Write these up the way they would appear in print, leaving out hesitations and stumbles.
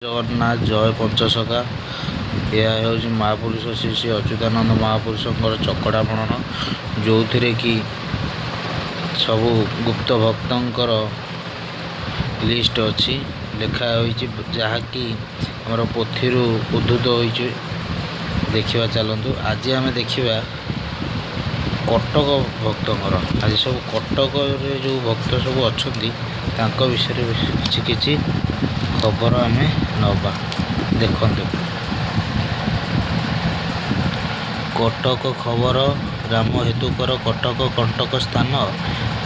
जगन्नाथ जय पंचसखा। यह हूँ महापुरुष श्री श्री अच्युतानंद महापुरुषंकर चकड़ा मनन जो थे कि सबु गुप्त भक्तंकर लिस्ट अच्छी लिखाई जहाँकि आमर पोथी उद्धृत हो देखा। चलतु आज आम देखा कटक भक्तंकर आज सब कटक जो भक्त सब अच्छा विषय किसी खबर आम नवा देखु। कटक खबर राम हेतुकर कटक कंटक स्थान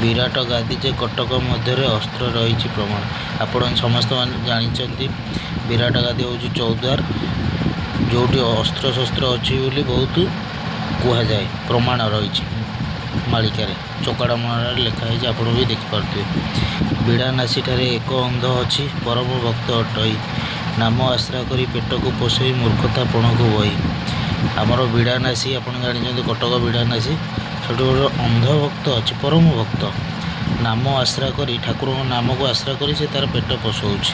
विराट गादी जे कटक मध्य अस्त्र रही प्रमाण आपण समस्त जानते विराट गादी हूँ चौद्वार जो अस्त्र शस्त्र अच्छी बोली बहुत कह जाए प्रमाण रही मालिकार चकड़ा मन लिखाई आप भी देखिपे। बिड़ानासी ठारे एक अंध अच्छी परम भक्त अटई नाम आश्रा करी पेट को पोषई मूर्खता पण को बही। आमर बिड़ानासी आप जानते कटक बिड़ानासी से गोटे अंध भक्त अच्छी परम भक्त नाम आश्रा करी ठाकुर नाम को आश्रा करी से तार पेट पोषाऊँच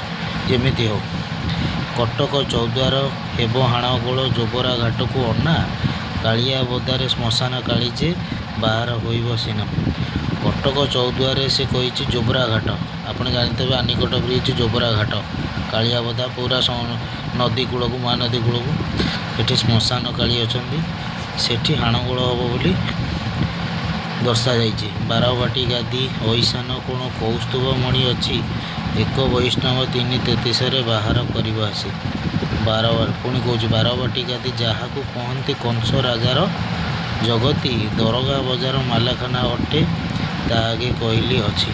जमी हो। कटक चौद्वार हेब हाणगोल जोबरा घाट को अना कालिया बदारे श्मशान कालीजे बाहर हो सीना। कटक चौद्वार से कही जोबरा घाट आप जानते आनिकट ब्रिज जोबरा घाट कालिया बदा पूरा नदी कूल को महानदी कूल को ये श्मशान काली अच्छा से हाणगोल हम बोली दर्शा जा। बारवाटी गादी ऐशान कोण कौस्तुभ मणि अच्छी एक वैष्णव 3:33 बाहर करवा आसी बारवार पुणी कौच बारवाटी गादी जहाँ को कहते कंस राजार जगती दरगाह बजार मालाखाना अटे तागे कहली अच्छी।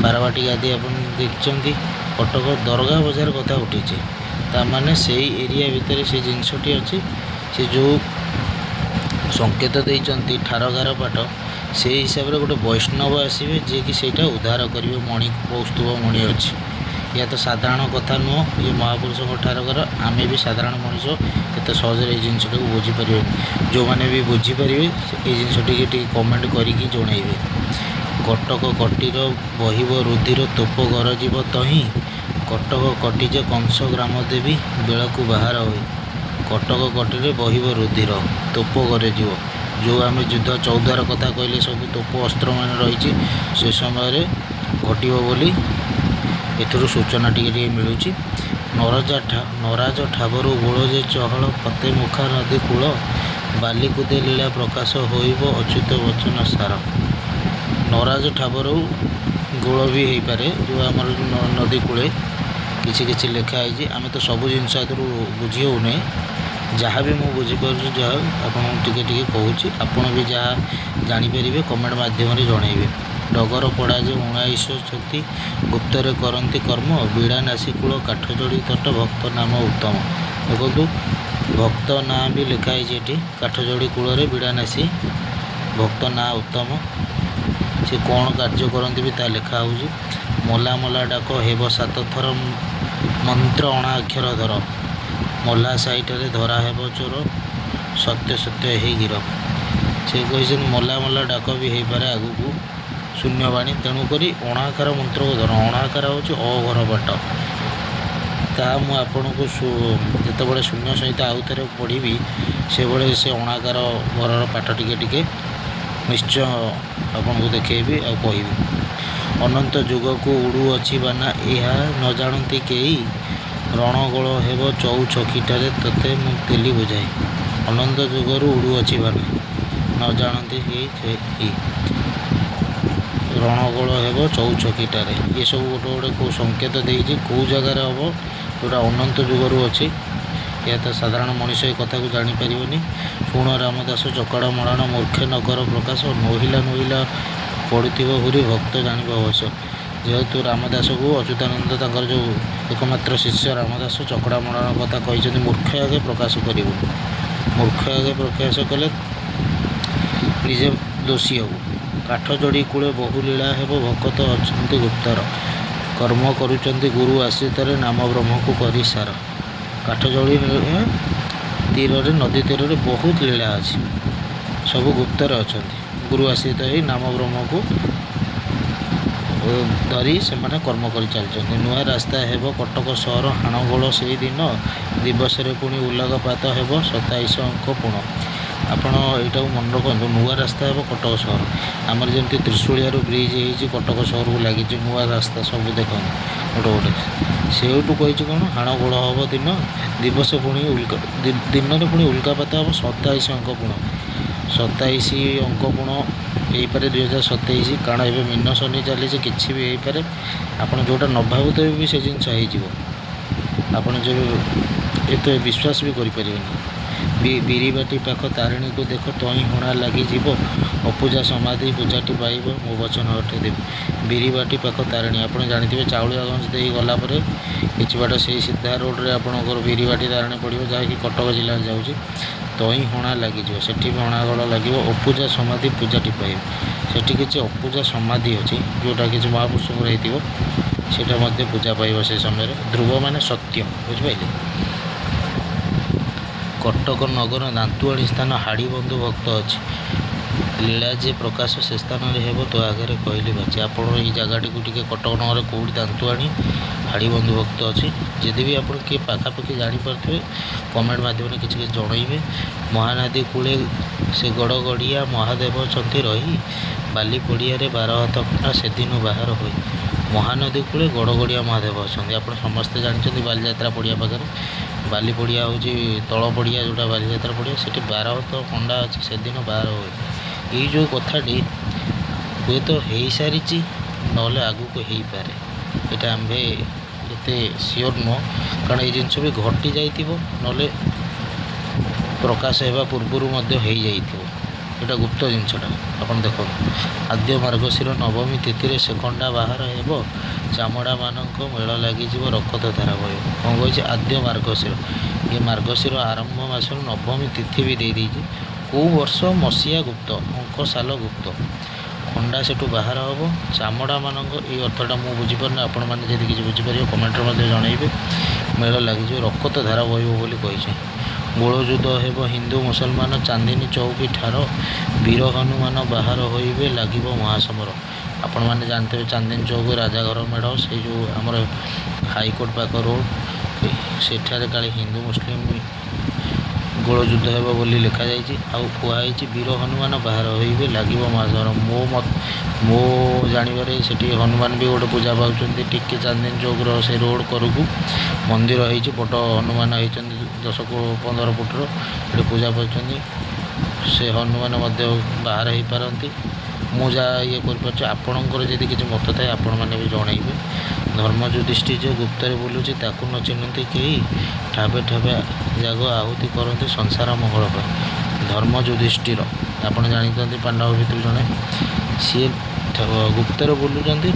बारवाटी गादी आप देखते कटक दरगाह बजार कथा उठी ताने से एरिया भितर से जिनसटी अच्छी से जो संकेत देती ठारगार पाठ से हिसाब से गोटे वैष्णव आसवे जी कि सेटा उद्धार करेंगे मणि कौस्तुभ मणि अच्छी। या तो साधारण कथा नुह ये महापुरुषों ठारगार आम भी साधारण मनीष एत सहज जिनटा को बुझीपर जो मैंने भी बुझीपर ये जिनटी कमेंट करके जनइबे। कटक कटीर बहिब रुधिर तोप गरजीव तही कटक कटीजे कंस ग्राम देवी बेलू बाहर हुए। कटक कटीरे बहिब रुधिर तोप गरजीव जो आम युद्ध चौद्वार कथा कहले सब तोप अस्त्र मान रही से समय घटव बोली एथुरु सूचना टी मिलूँ। नराज ठाबरू गोलजे चहल फते मुखा नदी कूल बालिकुदे लीला प्रकाश होइब अच्युत वचन सार। नराज ठाबरू गोल भी हो पारे जो आम नदी कूले किसी किसी लिखाई आम तो सब जिनस बुझी होने जहाँ भी मुझे बुझीपार जहाँ आपको टी कहूँ आपड़ भी जहाँ जापर कमेंट मध्यम जनइबे। डगर पड़ा जे 19 गुप्तरे करती कर्म बिड़ानासी कूल काठजोड़ी तट भक्त नाम उत्तम। देखो भक्त ना भी लिखाई ये काठजोड़ी कूल बिड़ानासी भक्त ना उत्तम से कौन कार्य करती भी ता लिखा हो। मला मला डाक हेब 7 थर मंत्र अणा अक्षर धर मला साइटे धरा हेब चोर सत्य सत्य ही गिरफ से कही मला मला डाक भी हो पारे आगु को शून्यवाणी तेणुक अणाकार मंत्र को धर अणाकार हूँ अघर बाट ता मुझे को जिते शून्य सहित आउ थे पढ़ी से बड़े से अणाकार घर पाठ टिके निश्चय आपन को देखेबी आ कहि। अनंत जुग को उड़ू अच्छी बाना यह न जानती कई रणगोल हेब चौछकीटारे तते मु तेली बुझाई। अनंत जुगर उड़ू अच्छी बाना न जानती कई रणगोल हेब चौछकीटारे ये सब गोटे गोटे कौ संकेत देती कौ जगार हम जोटा अनंत जुगर अच्छी या तो साधारण मनीष ये कथा को जापर। शुण रामदास चकड़ा मरण मूर्खे नगर प्रकाश नोहिला नोहिला पड़ुव हुरी भक्त जान अवश्य। जेहेतु रामदास को अच्युतानंद तक जो एकमात्र शिष्य रामदास चकड़ा मरण कथा कही मूर्ख आगे प्रकाश करूँ मूर्ख आगे प्रकाश कले निजे दोषी हूँ। काठजोड़ी कूले बहु लीला हेब भक्त अच्छा गुप्तर कर्म करुँच गुरु आश्रित नाम ब्रह्म को करी सार। काठजोड़ी तीर नदी तीर बहुत लीला अच्छी सब गुप्तर अच्छा गुरु आश्रित ही नाम ब्रह्म को ଧରି ସେମାନେ କର୍ମ କରି ଚାଲିଛନ୍ତି। ନୂଆ ରାସ୍ତା ହେବ କଟକ ସହର ହାଣଗୋଳ ସେହିଦିନ ଦିବସରେ ପୁଣି ଉଲ୍କାପାତ ହେବ 27 ଅଙ୍କ ପୁଣ। ଆପଣ ଏଇଟାକୁ ମନେ ରଖନ୍ତୁ, ନୂଆ ରାସ୍ତା ହେବ କଟକ ସହର। ଆମର ଯେମିତି ତ୍ରିଶୂଳିଆରୁ ବ୍ରିଜ୍ ହେଇଛି କଟକ ସହରକୁ ଲାଗିଛି ନୂଆ ରାସ୍ତା ସବୁ ଦେଖନ୍ତୁ ଗୋଟେ ଗୋଟେ। ସେଇଠୁ କହିଛି କ'ଣ ହାଣଗୋଳ ହେବ ଦିବସ ପୁଣି ଦିନରେ ପୁଣି ଉଲ୍କାପାତ ହେବ 27 ଅଙ୍କ ପୁଣ। 27 ଅଙ୍କ ପୁଣ ହେଇପାରେ 2027, କାରଣ ଏବେ ମୀନ ଶନି ଚାଲିଛି, କିଛି ବି ହେଇପାରେ। ଆପଣ ଯେଉଁଟା ନ ଭାବୁଥିବେ ବି ସେ ଜିନିଷ ହେଇଯିବ। ଆପଣ ଯେବେ ଏତେ ବିଶ୍ୱାସ ବି କରିପାରିବେନି। ବିରିବାଟି ପାଖ ତାରିଣୀକୁ ଦେଖ ତହିଁ ହଣା ଲାଗିଯିବ, ଅପୂଜା ସମାଧି ପୂଜାଟି ପାଇବ ମୋ ବଚନ ଅଟେ ଦେବି। ବିରିବାଟି ପାଖ ତାରିଣୀ ଆପଣ ଜାଣିଥିବେ, ଚାଉଳିଆଗଞ୍ଜ ଦେଇ ଗଲା ପରେ କିଛି ବାଟ ସେଇ ସିଧା ରୋଡ଼ରେ ଆପଣଙ୍କର ବିରିବାଟି ତାରିଣୀ ପଡ଼ିବ, ଯାହାକି କଟକ ଜିଲ୍ଲାରେ ଯାଉଛି। ତହିଁ ହଣା ଲାଗିଯିବ, ସେଠି ବି ହଣାଗଡ଼ ଲାଗିବ, ଅପୂଜା ସମାଧି ପୂଜାଟି ପାଇବ। ସେଠି କିଛି ଅପୂଜା ସମାଧି ଅଛି, ଯେଉଁଟା କିଛି ମହାପୁରୁଷଙ୍କର ହେଇଥିବ, ସେଇଟା ମଧ୍ୟ ପୂଜା ପାଇବ ସେ ସମୟରେ। ଧ୍ରୁବ ମାନେ ସତ୍ୟ, ବୁଝିପାରିଲେ। କଟକ ନଗର ଦାନ୍ତୁଆଣୀ ସ୍ଥାନ ହାଡ଼ିବନ୍ଧୁ ଭକ୍ତ ଅଛି, ଲୀଳା ଯେ ପ୍ରକାଶ ସେ ସ୍ଥାନରେ ହେବ ତୋ ଆଗରେ କହିଲି ବାଛି। ଆପଣ ଏଇ ଜାଗାଟିକୁ ଟିକେ କଟକ ନଗରରେ କେଉଁଠି ଦାନ୍ତୁଆଣୀ ହାଡ଼ିବନ୍ଧୁ ଭକ୍ତ ଅଛି, ଯଦି ବି ଆପଣ କିଏ ପାଖାପାଖି ଜାଣିପାରୁଥିବେ କମେଣ୍ଟ ମାଧ୍ୟମରେ କିଛି ଜଣାଇବେ। ମହାନଦୀ କୂଳେ ସେ ଗଡ଼ଗଡ଼ିଆ ମହାଦେବ ଅଛନ୍ତି ରହି, ବାଲି ପଡ଼ିଆରେ 12 ହାତ ଖଣ୍ଡା ସେଦିନ ବାହାର ହୋଇ। ମହାନଦୀ କୂଳେ ଗଡ଼ଗଡ଼ିଆ ମହାଦେବ ଅଛନ୍ତି, ଆପଣ ସମସ୍ତେ ଜାଣିଛନ୍ତି ବାଲିଯାତ୍ରା ପଡ଼ିଆ ପାଖରେ। ବାଲି ପଡ଼ିଆ ହେଉଛି ତଳ ପଡ଼ିଆ, ଯେଉଁଟା ବାଲିଯାତ୍ରା ପଡ଼ିଆ, ସେଠି 12 ହାତ ଖଣ୍ଡା ଅଛି ସେଦିନ ବାହାର ହୋଇ। ଏଇ ଯେଉଁ କଥାଟି ହୁଏତ ହେଇସାରିଛି, ନହେଲେ ଆଗକୁ ହେଇପାରେ, ଏଇଟା ଆମ୍ଭେ ଏତେ ସିଓର ନୁହଁ, କାରଣ ଏଇ ଜିନିଷ ବି ଘଟି ଯାଇଥିବ, ନହେଲେ ପ୍ରକାଶ ହେବା ପୂର୍ବରୁ ମଧ୍ୟ ହେଇଯାଇଥିବ। ଏଇଟା ଗୁପ୍ତ ଜିନିଷଟା ଆପଣ ଦେଖନ୍ତୁ। ଆଦ୍ୟ ମାର୍ଗଶିର ନବମୀ ତିଥିରେ ସେ ଖଣ୍ଡା ବାହାର ହେବ, ଚାମଡ଼ାମାନଙ୍କ ମେଳ ଲାଗିଯିବ ରକ୍ତ ଧାରା ବହିବ। କ'ଣ କହିଛି? ଆଦ୍ୟ ମାର୍ଗଶିର, ଏ ମାର୍ଗଶିର ଆରମ୍ଭ ମାସରୁ ନବମୀ ତିଥି ବି ଦେଇଛି। କେଉଁ ବର୍ଷ ମସିହା ଗୁପ୍ତ, ଅଙ୍କ ସାଲ ଗୁପ୍ତ। ଖଣ୍ଡା ସେଠୁ ବାହାର ହେବ, ଚାମଡ଼ାମାନଙ୍କ, ଏଇ ଅର୍ଥଟା ମୁଁ ବୁଝିପାରୁନି, ଆପଣମାନେ ଯଦି କିଛି ବୁଝିପାରିବେ କମେଣ୍ଟରେ ମଧ୍ୟ ଜଣାଇବେ। ମେଳ ଲାଗିଯିବ ରକ୍ତ ଧାରା ବହିବ ବୋଲି କହିଛି। ଗୋଳଯୁଦ୍ଧ ହେବ ହିନ୍ଦୁ ମୁସଲମାନ ଚାନ୍ଦିନୀ ଚୌକି ଠାର, ବୀର ହନୁମାନ ବାହାର ହୋଇବେ ଲାଗିବ ମହାସମର। ଆପଣମାନେ ଜାଣିଥିବେ ଚାନ୍ଦିନୀ ଚୌକ ରାଜାଘର ମେଢ଼, ସେଇ ଯେଉଁ ଆମର ହାଇକୋର୍ଟ ପାଖ ରୋଡ଼, ସେଠାରେ କାଳେ ହିନ୍ଦୁ ମୁସଲିମ ଗୋଳଯୁଦ୍ଧ ହେବ ବୋଲି ଲେଖାଯାଇଛି। ଆଉ କୁହାଯାଇଛି ବୀର ହନୁମାନ ବାହାର ହୋଇବେ ଲାଗିବ ମହାସମର। ମୋ ଜାଣିବାରେ ସେଠି ହନୁମାନ ବି ଗୋଟେ ପୂଜା ପାଉଛନ୍ତି, ଟିକେ ଚାନ୍ଦିନୀ ଚୌକର ସେ ରୋଡ଼ କରକୁ ମନ୍ଦିର ହେଇଛି, ବଡ଼ ହନୁମାନ ହେଇଛନ୍ତି 10-15 ଫୁଟର, ସେଠି ପୂଜା ପାଉଛନ୍ତି। ସେ ହନୁମାନ ମଧ୍ୟ ବାହାର ହେଇପାରନ୍ତି, ମୁଁ ଯାହା ଇଏ କରିପାରୁଛି। ଆପଣଙ୍କର ଯଦି କିଛି ମତ ଥାଏ ଆପଣମାନେ ବି ଜଣାଇବେ। ଧର୍ମ ଯୁଧିଷ୍ଠିର ଯେ ଗୁପ୍ତରେ ବୁଲୁଛି ତାକୁ ନ ଚିହ୍ନନ୍ତି କେହି, ଠାବେ ଠାବେ ଜାଗ ଆହୁତି କରନ୍ତି ସଂସାର ମଙ୍ଗଳ ପାଇଁ। ଧର୍ମ ଯୁଧିଷ୍ଠିର ଆପଣ ଜାଣିଛନ୍ତି ପାଣ୍ଡବ ଭିତରୁ ଜଣେ, ସିଏ ଗୁପ୍ତରେ ବୁଲୁଛନ୍ତି,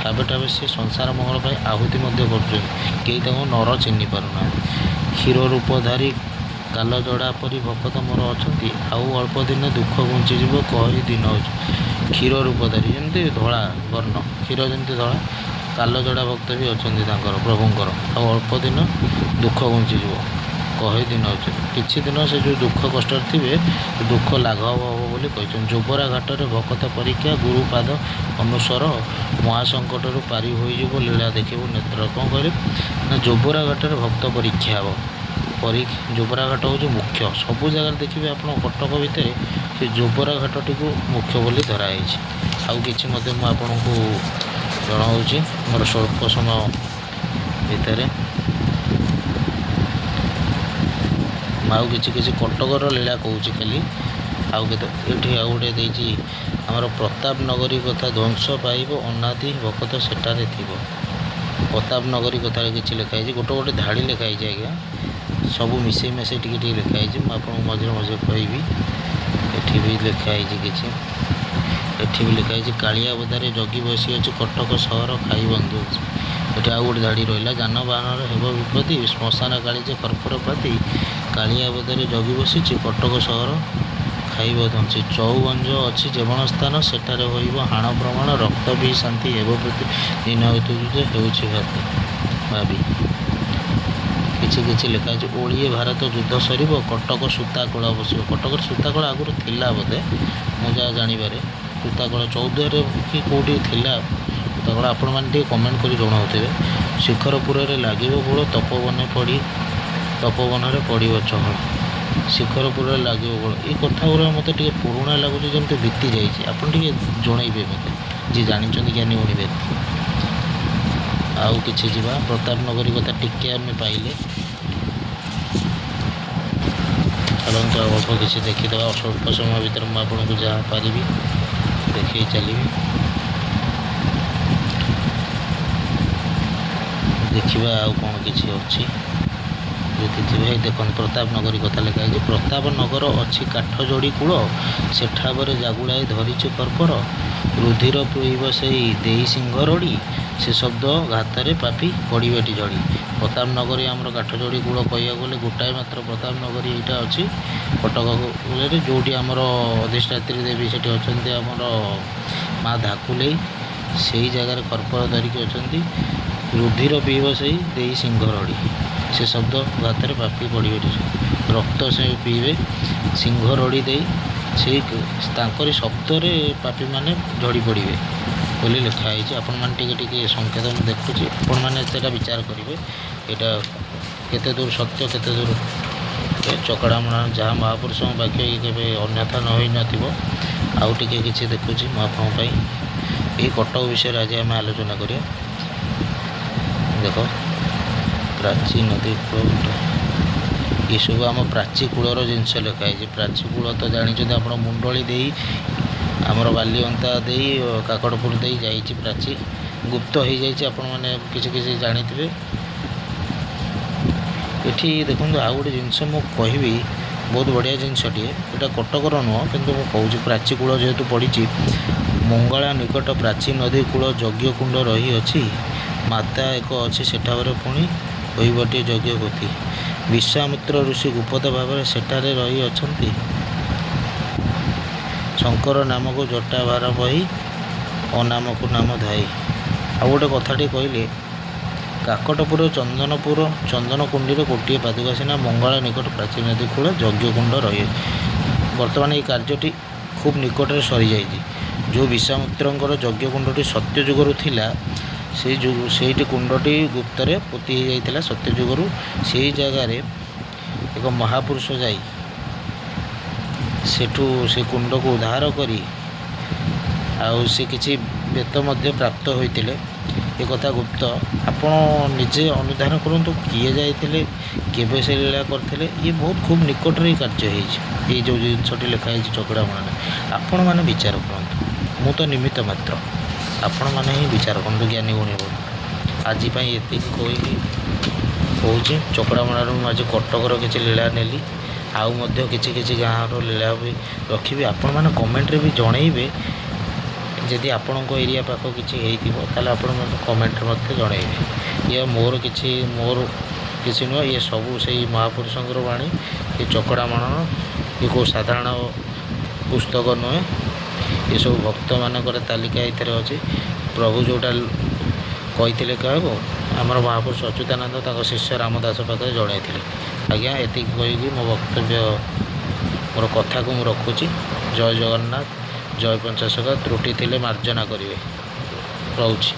ଠାବେ ଠାବେ ସିଏ ସଂସାର ମଙ୍ଗଳ ପାଇଁ ଆହୁତି ମଧ୍ୟ କରୁଛନ୍ତି, କେହି ତାଙ୍କୁ ନର ଚିହ୍ନି ପାରୁନାହାନ୍ତି। କ୍ଷୀର ରୂପଧାରୀ କାଲଜଡ଼ା ପରି ଭକତ ମୋର ଅଛନ୍ତି, ଆଉ ଅଳ୍ପ ଦିନ ଦୁଃଖ ଘୁଞ୍ଚିଯିବ କହି ଦିନ ହେଉଛି। କ୍ଷୀର ରୂପଧାରୀ ଯେମିତି ଧଳା ବର୍ଣ୍ଣ, କ୍ଷୀର ଯେମିତି ଧଳା, କାଲଜଡ଼ା ଭକ୍ତ ବି ଅଛନ୍ତି ତାଙ୍କର ପ୍ରଭୁଙ୍କର, ଆଉ ଅଳ୍ପ ଦିନ ଦୁଃଖ ଘୁଞ୍ଚିଯିବ କହି ଦିନ ହେଉଛି। କିଛି ଦିନ ସେ ଯେଉଁ ଦୁଃଖ କଷ୍ଟରେ ଥିବେ, ଦୁଃଖ ଲାଘବ ହେବ ବୋଲି କହିଛନ୍ତି। ଜୋବରା ଘାଟରେ ଭକତ ପରୀକ୍ଷା, ଗୁରୁପାଦ ଅନୁସର, ମହାସଙ୍କଟରୁ ପାରି ହୋଇଯିବ ଲୀଳା ଦେଖିବୁ ନେତ୍ର। କ'ଣ କହିଲେ ନା, ଜୋବରା ଘାଟରେ ଭକ୍ତ ପରୀକ୍ଷା ହେବ। ଜୋବରା ଘାଟ ହେଉଛି ମୁଖ୍ୟ, ସବୁ ଜାଗାରେ ଦେଖିବେ ଆପଣ କଟକ ଭିତରେ ସେ ଜୋବରା ଘାଟଟିକୁ ମୁଖ୍ୟ ବୋଲି ଧରାଯାଇଛି। ଆଉ କିଛି ମଧ୍ୟ ମୁଁ ଆପଣଙ୍କୁ ଜଣାଉଛି ମୋର ସ୍ୱଳ୍ପ ସମୟ ଭିତରେ। ମୁଁ ଆଉ କିଛି କଟକର ଲୀଳା କହୁଛି ଖାଲି, ଆଉ କେତେ ଏଠି ଆଉ ଗୋଟେ ଦେଇଛି ଆମର ପ୍ରତାପ ନଗରୀ କଥା, ଧ୍ୱଂସ ପାଇବ ଅନାଦି ଭକତ ସେଠାରେ ଥିବ। ପ୍ରତାପ ନଗରୀ କଥାରେ କିଛି ଲେଖା ହେଇଛି, ଗୋଟେ ଧାଡ଼ି ଲେଖା ହେଇଛି ଆଜ୍ଞା, ସବୁ ମିଶେଇ ମାଶେଇ ଟିକେ ଲେଖା ହେଇଛି, ମୁଁ ଆପଣଙ୍କୁ ମଝିରେ ମଝିରେ କହିବି। ଏଠି ବି ଲେଖା ହେଇଛି କିଛି, ଏଠି ବି ଲେଖା ହେଇଛି କାଳିଆ ବୋଦାରେ ଜଗି ବସି ଅଛି କଟକ ସହର ଖାଇବନ୍ଧୁ ଅଛି। ଏଠି ଆଉ ଗୋଟେ ଧାଡ଼ି ରହିଲା, ଯାନବାହନର ହେବ ବିପତ୍ତି, ଶ୍ମଶାନ କାଳି ଯେ ଖର୍ପର ପାତି, କାଳିଆ ବୋଦାରେ ଜଗି ବସିଛି କଟକ ସହର ଖାଇବ ଧଞ୍ଚି। ଚଉଗଞ୍ଜ ଅଛି ଜୀବନ ସ୍ଥାନ, ସେଠାରେ ହୋଇବ ହାଣ ପ୍ରମାଣ, ରକ୍ତ ବି ଶାନ୍ତି ହେବ ପ୍ରତି ଦିନ ହେଉଛି ଭାବି। କିଛି ଲେଖା ହେଇଛି, ଓଳିଏ ଭାରତ ଯୁଦ୍ଧ ସରିବ, କଟକ ସୂତାକଳ ବସିବ। କଟକରେ ସୂତାକଳ ଆଗରୁ ଥିଲା ବୋଧେ, ମୁଁ ଯାହା ଜାଣିବାରେ ସୂତାକଳ ଚୌଦ୍ୱାରରେ କି କେଉଁଠି ଥିଲା, स्थଳ ଆପଣମାନେ ଟିକେ କମେଣ୍ଟ କରି ଜଣାଉଥିବେ। ଶିଖରପୁରରେ ଲାଗିବ ଗୋଳ ତପୋବନରେ ପଡ଼ିବ ଚହଳ। ଶିଖରପୁରରେ ଲାଗିବ ଗୋଳ, ଏଇ କଥା ଗୁଡ଼ା ମୋତେ ଟିକେ ପୁରୁଣା ଲାଗୁଛି, ଯେମିତି ବିତି ଯାଇଛି। ଆପଣ ଟିକେ ଜଣେଇବେ ମୋତେ, ଯିଏ ଜାଣିଛନ୍ତି ଜ୍ଞାନୀ ଗୁଣୀ ବ୍ୟକ୍ତି। ଆଉ କିଛି ଯିବା ପ୍ରତାପ ନଗରୀ କଥା ଟିକେ ଆମେ ପାଇଲେ। ଚାଲନ୍ତୁ ଆଉ ଅଳ୍ପ କିଛି ଦେଖିଦେବା। ସ୍ୱଳ୍ପ ସମୟ ଭିତରେ ମୁଁ ଆପଣଙ୍କୁ ଯାହା ପାରିବି ଦେଖେଇ ଚାଲିବି। ଦେଖିବା ଆଉ କ'ଣ କିଛି ଅଛି ଯଦି ଥିବେ। ଦେଖନ୍ତୁ ପ୍ରତାପ ନଗରୀ କଥା ଲେଖା ହେଇଛି। ପ୍ରତାପ ନଗର ଅଛି କାଠ ଯୋଡ଼ି କୂଳ, ସେଠାବରେ ଜାଗୁଳାଏ ଧରିଛି କର୍ପର। ରୁଧିର ପିଇବ ସେଇ ଦେଇ ସିଂହ ରଡ଼ି, ସେ ଶବ୍ଦ ଘାତରେ ପାପି ପଡ଼ିବେଟି ଝଡ଼ି। ପ୍ରତାପ ନଗରୀ ଆମର କାଠ ଯୋଡ଼ି କୂଳ କହିବାକୁ ଗଲେ ଗୋଟାଏ ମାତ୍ର ପ୍ରତାପ ନଗରୀ ଏଇଟା ଅଛି କଟକ ଜିଲ୍ଲାରେ, ଯେଉଁଠି ଆମର ଅଧିଷ୍ଠାତ୍ରୀ ଦେବୀ ସେଠି ଅଛନ୍ତି ଆମର ମା ଧାକୁଲେଇ, ସେଇ ଜାଗାରେ କର୍ପର ଧରିକି ଅଛନ୍ତି। ରୁଧିର ପିଇବ ସେଇ ଦେଇ ସିଂହ ରଡ଼ି, ସେ ଶବ୍ଦ ଘାତରେ ପାପି ପଡ଼ିବେଟି, ରକ୍ତ ସେ ପିଇବେ ସିଂହ ରଡ଼ି ଦେଇ, ସେଇ ତାଙ୍କରି ଶବ୍ଦରେ ପାପୀମାନେ ଝଡ଼ି ପଡ଼ିବେ ବୋଲି ଲେଖା ହେଇଛି। ଆପଣମାନେ ଟିକେ ଟିକେ ସଂକେତ ମୁଁ ଦେଖୁଛି, ଆପଣମାନେ ସେଇଟା ବିଚାର କରିବେ ଏଇଟା କେତେ ଦୂର ସତ୍ୟ କେତେ ଦୂର ଚକଡ଼ାମଣା। ଯାହା ମହାପୁରୁଷଙ୍କ ବାକ୍ୟ କେବେ ଅନ୍ୟଥା ନ ହୋଇନଥିବ। ଆଉ ଟିକେ କିଛି ଦେଖୁଛି ମୁଁ ଆପଣଙ୍କ ପାଇଁ। ଏଇ କଟକ ବିଷୟରେ ଆଜି ଆମେ ଆଲୋଚନା କରିବା। ଦେଖ ପ୍ରାଚୀ ନଦୀ କୂଳ, ଏସବୁ ଆମ ପ୍ରାଚୀ କୂଳର ଜିନିଷ ଲେଖା ହେଇଛି। ପ୍ରାଚୀ କୂଳ ତ ଜାଣିଛନ୍ତି ଆପଣ, ମୁଣ୍ଡଳି ଦେଇ ଆମର ବାଲିଅନ୍ତା ଦେଇ କାକଟପୁର ଦେଇ ଯାଇଛି ପ୍ରାଚୀ, ଗୁପ୍ତ ହେଇଯାଇଛି। ଆପଣମାନେ କିଛି କିଛି ଜାଣିଥିବେ। ଏଠି ଦେଖନ୍ତୁ ଆଉ ଗୋଟେ ଜିନିଷ ମୁଁ କହିବି, ବହୁତ ବଢ଼ିଆ ଜିନିଷଟିଏ। ଏଇଟା କଟକର ନୁହଁ କିନ୍ତୁ ମୁଁ କହୁଛି, ପ୍ରାଚୀ କୂଳ ଯେହେତୁ ପଡ଼ିଛି, ମଙ୍ଗଳା ନିକଟ ପ୍ରାଚୀ ନଦୀ କୂଳ ଯଜ୍ଞ କୁଣ୍ଡ ରହିଅଛି। ମାତା ଏକ ଅଛି ସେଠାରେ ପୁଣି ହୋଇବଟିଏ ଯଜ୍ଞ ପୋଥି। ବିଶ୍ୱାମିତ୍ର ଋଷି ଗୁପ୍ତ ଭାବରେ ସେଠାରେ ରହିଅଛନ୍ତି। ଶଙ୍କର ନାମକୁ ଜଟା ଭାର ବହି, ଅନାମକୁ ନାମ ଧାଇ। ଆଉ ଗୋଟେ କଥାଟି କହିଲେ, କାକଟପୁର ଚନ୍ଦନକୁଣ୍ଡୀରେ ଗୋଟିଏ ପାଦୁକା ସିନା, ମଙ୍ଗଳା ନିକଟ ପ୍ରାଚୀ ନଦୀ କୂଳ ଯଜ୍ଞ କୁଣ୍ଡ ରହିଅଛି। ବର୍ତ୍ତମାନ এই କାର୍ଯ୍ୟଟି ଖୁବ୍ ନିକଟରେ ସରିଯାଇଛି। ଯେଉଁ ବିଶ୍ୱାମିତ୍ରଙ୍କର ଯଜ୍ଞ କୁଣ୍ଡଟି ସତ୍ୟ ଯୁଗରୁ ଥିଲା, ସେଇଠି କୁଣ୍ଡଟି ଗୁପ୍ତରେ ପୋତି ହୋଇଯାଇଥିଲା ସତ୍ୟ ଯୁଗରୁ। ସେଇ ଜାଗାରେ ଏକ ମହାପୁରୁଷ ଯାଇ ସେଠୁ ସେ କୁଣ୍ଡକୁ ଉଦ୍ଧାର କରି, ଆଉ ସେ କିଛି ବେତ ମଧ୍ୟ ପ୍ରାପ୍ତ ହୋଇଥିଲେ। ଏ କଥା ଗୁପ୍ତ, ଆପଣ ନିଜେ ଅନୁଧ୍ୟାନ କରନ୍ତୁ, କିଏ ଯାଇଥିଲେ, କେବେ ସେ ଲୀଳା କରିଥିଲେ। ଇଏ ବହୁତ ଖୁବ୍ ନିକଟରେ ଏଇ କାର୍ଯ୍ୟ ହେଇଛି। ଏଇ ଯେଉଁ ଜିନିଷଟି ଲେଖା ହେଇଛି ଚକଡ଼ାମଣାରେ, ଆପଣମାନେ ବିଚାର କରନ୍ତୁ। ମୁଁ ତ ନିମିତ୍ତ ମାତ୍ର, ଆପଣମାନେ ହିଁ ବିଚାର କରନ୍ତୁ ଜ୍ଞାନୀ ଗୁଣୀ ବୋଲି। ଆଜି ପାଇଁ ଏତିକି କହିକି କହୁଛି। ଚକଡ଼ାମଣାରୁ ମୁଁ ଆଜି କଟକର କିଛି ଲୀଳା ନେଲି, ଆଉ ମଧ୍ୟ କିଛି କିଛି ଗାଁର ଲୀଳା ବି ରଖିବି। ଆପଣମାନେ କମେଣ୍ଟରେ ବି ଜଣେଇବେ, ଯଦି ଆପଣଙ୍କ ଏରିଆ ପାଖ କିଛି ହେଇଥିବ ତାହେଲେ ଆପଣ ମୋତେ କମେଣ୍ଟରେ ମୋତେ ଜଣେଇବେ। ମୋର କିଛି ନୁହଁ, ଇଏ ସବୁ ସେଇ ମହାପୁରୁଷଙ୍କର ବାଣୀ। ଏ ଚକଡ଼ାମଣା ଇଏ କେଉଁ ସାଧାରଣ ପୁସ୍ତକ ନୁହେଁ, ଏସବୁ ଭକ୍ତମାନଙ୍କର ତାଲିକା ଏଥିରେ ଅଛି। ପ୍ରଭୁ ଯେଉଁଟା କହିଥିଲେ କାହାକୁ, ଆମର ମହାପୁରୁଷ ଅଚ୍ୟୁତାନନ୍ଦ ତାଙ୍କ ଶିଷ୍ୟ ରାମଦାସ ପାଖରେ ଜଣାଇଥିଲେ। ଆଜ୍ଞା ଏତିକି କହିକି ମୋ ବକ୍ତବ୍ୟ, ମୋର କଥାକୁ ମୁଁ ରଖୁଛି। ଜୟ ଜଗନ୍ନାଥ, ଜୟ ପଞ୍ଚାଶକା। ତ୍ରୁଟି ଥିଲେ ମାର୍ଜନା କରିବେ। ରହୁଛି।